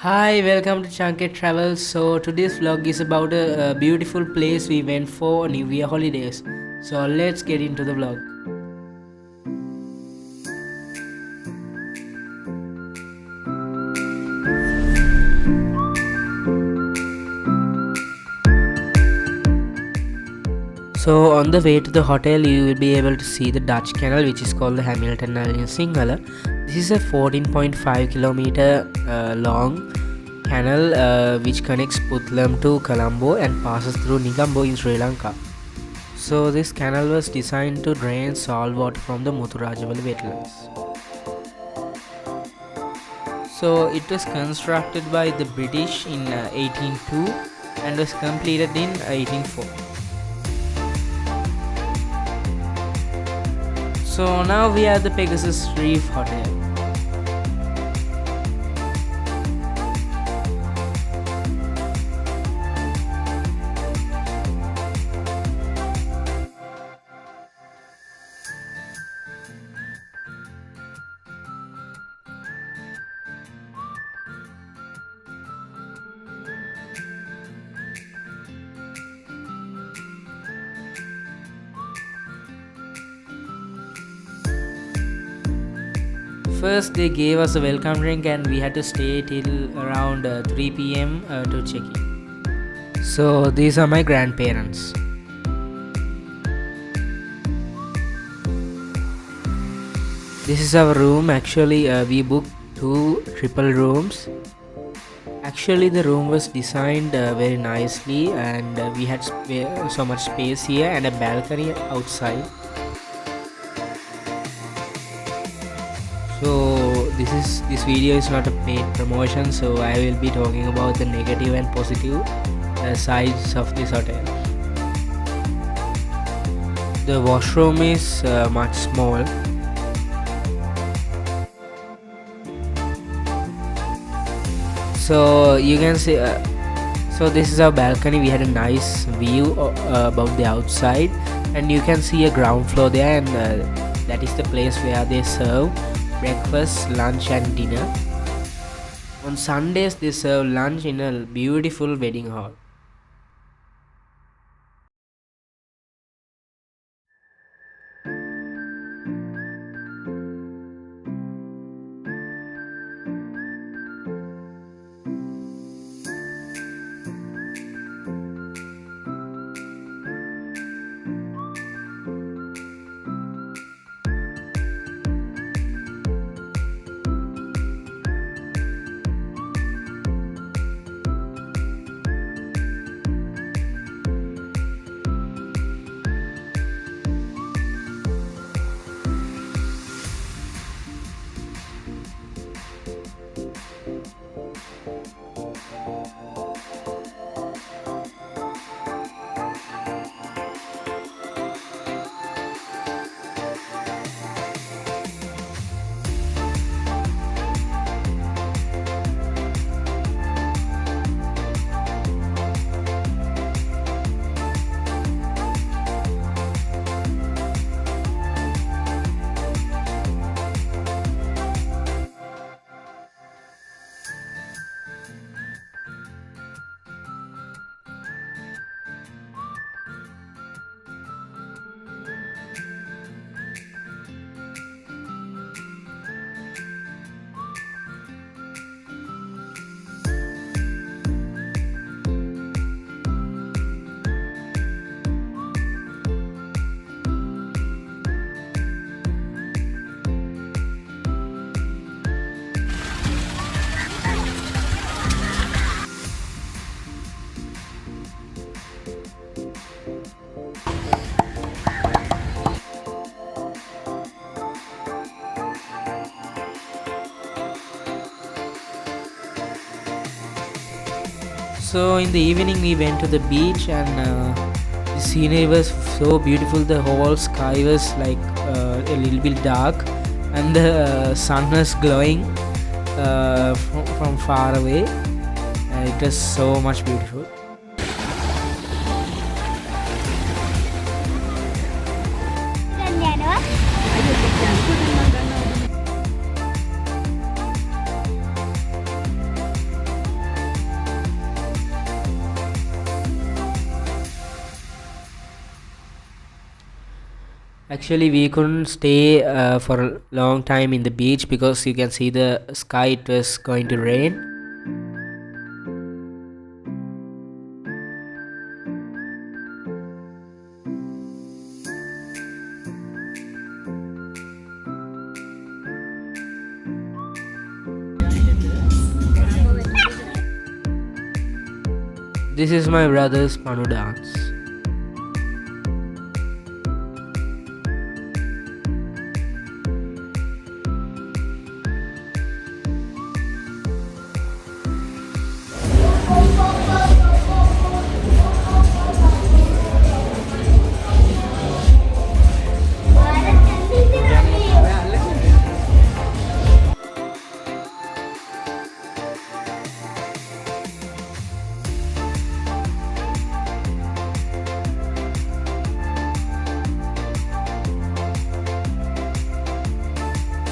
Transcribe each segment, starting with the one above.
Hi, welcome to Chanketh Travels. So today's vlog is about a beautiful place we went for New Year holidays. So let's get into the vlog. So on the way to the hotel, you will be able to see the Dutch Canal, which is called the Hamilton Canal in Sinhala. This is a 14.5 kilometer long canal which connects Puttlam to Colombo and passes through Negombo in Sri Lanka. So this canal was designed to drain salt water from the Muthurajavala wetlands. So it was constructed by the British in 1802 and was completed in 1804. So now we are at the Pegasus Reef Hotel. First they gave us a welcome drink and we had to stay till around 3 p.m. To check in. So these are my grandparents. This is our room. Actually we booked two triple rooms. Actually the room was designed very nicely and we had so much space here and a balcony outside. So this video is not a paid promotion, so I will be talking about the negative and positive sides of this hotel. The washroom is much small. So you can see so this is our balcony. We had a nice view about the outside and you can see a ground floor there, and that is the place where they serve breakfast, lunch and dinner. On Sundays they serve lunch in a beautiful wedding hall. So in the evening we went to the beach and the scenery was so beautiful. The whole sky was like a little bit dark and the sun was glowing from far away. It was so much beautiful. Actually, we couldn't stay for a long time in the beach because you can see the sky, it was going to rain. This is my brother's Panu dance.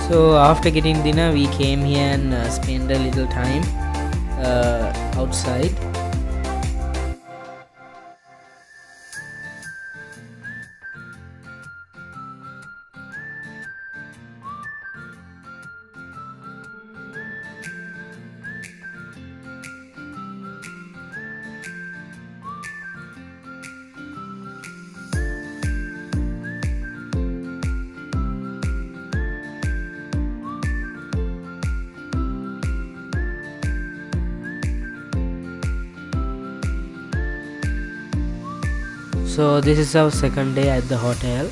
So after getting dinner, we came here and spent a little time outside. So this is our second day at the hotel.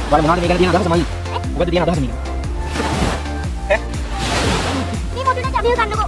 මොනවද මේකට තියෙන අදහස මයි? මොකද තියෙන අදහස මේක? ඈ? මේ මොඩුනේ අපි ගන්නකො.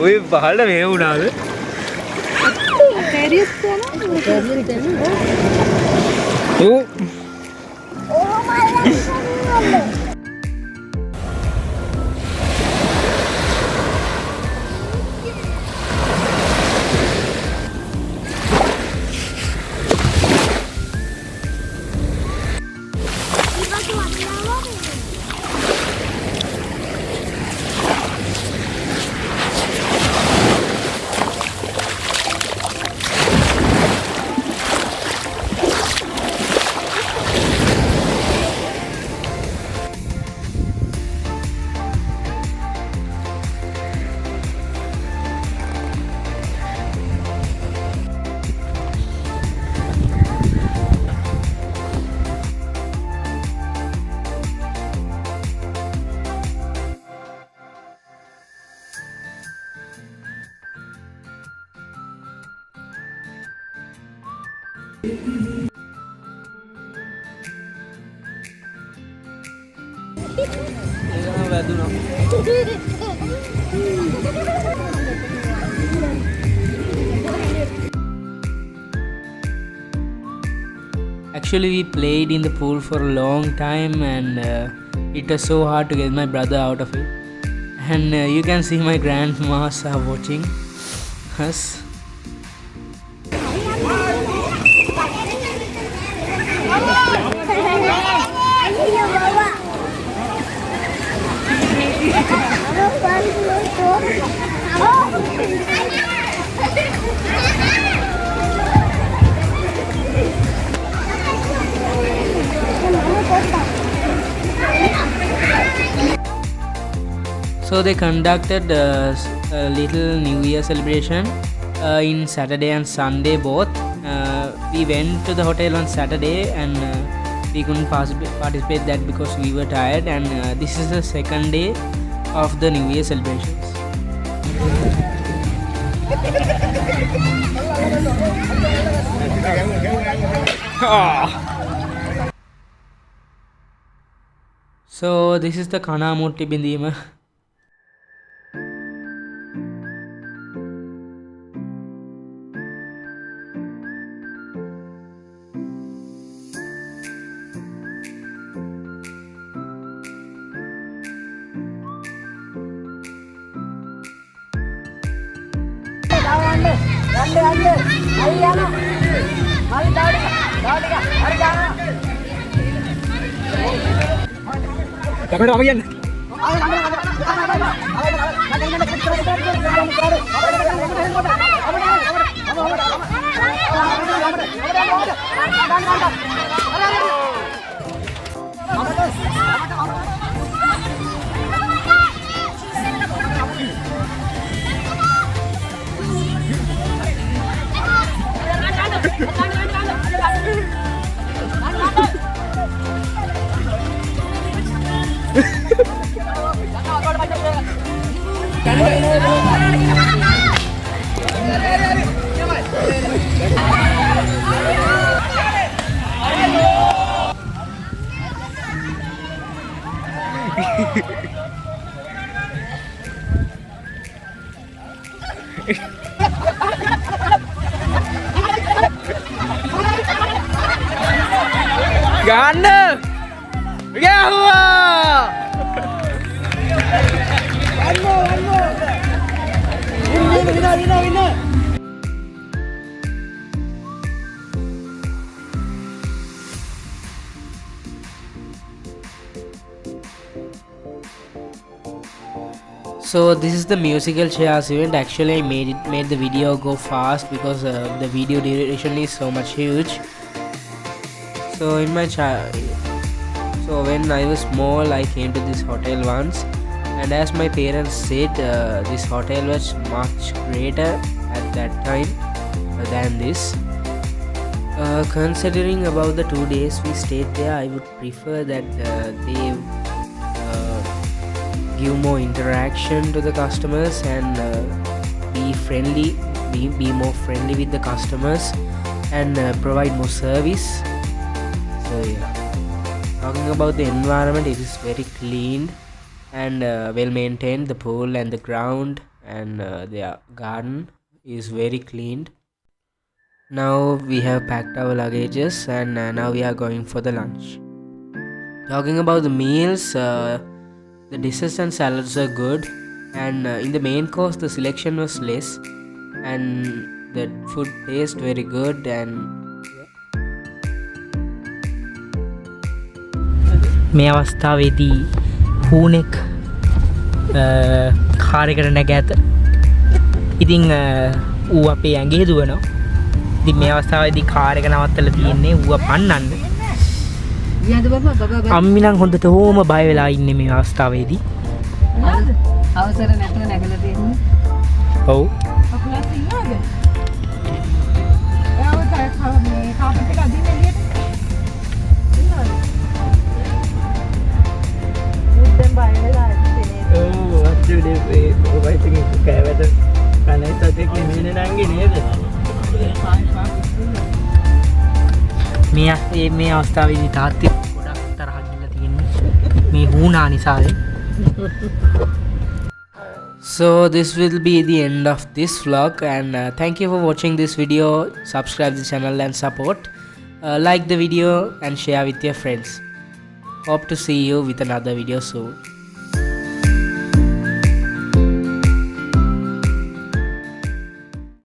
ඔය පහළට මේ වුණාද? ටෙරිස් යනවා. ඕ මල්ලා. Actually, we played in the pool for a long time and it was so hard to get my brother out of it. And you can see my grandmas are watching us. So they conducted a little New Year celebration in Saturday and Sunday both. We went to the hotel on Saturday and we couldn't participate that because we were tired, and this is the second day of the New Year celebrations. So this is the Kanamurti Bindima. Ganda! Yeah! One more! Winner! So this is the musical chairs event. Actually, I made the video go fast because the video duration is so much huge. So in my so when I was small, I came to this hotel once, and as my parents said, this hotel was much greater at that time than this. Considering about the 2 days we stayed there, I would prefer that they give more interaction to the customers and be more friendly with the customers and provide more service. So yeah, talking about the environment, it is very clean and well maintained. The pool and the ground and the garden is very cleaned. Now we have packed our luggages, and now we are going for the lunch. Talking about the meals, the dishes and salads are good, and in the main course the selection was less, and the food tastes very good. And මේ අවස්ථාවේදී හූනෙක් car එකට නැග ඇත. ඉතින් ඌ අපේ ඇඟේ දුවනවා. ඉතින් මේ අවස්ථාවේදී කාර් එක නවත්තලා තියෙන්නේ ඌව පන්නන්න. අම්මි නම් හොඳට හෝම බය වෙලා ඉන්නේ මේ අවස්ථාවේදී. අවසර නැතුව නැගලා තියෙන්නේ. ඔව්. අපලස් ඉන්නවද? එයාව මේ කාපට් එක අදින්න එළියට. ඉන්නවද? මුද්දෙන් බය වෙලා ඉන්නේ. ඔව් අච්චුඩේ ඔබයි තින් කෑවට කනයිසත් එක්ක මෙන්න නංගි නේද? මේ අවස්ථාවේදී තාත්තේ ගොඩක් තරහක් ගිහලා තියෙන්නේ මේ හුණා නිසාවෙන්. so this will be the end of this vlog, and thank you for watching this video. Subscribe the channel and support, like the video and share with your friends. Hope to see you with another video soon.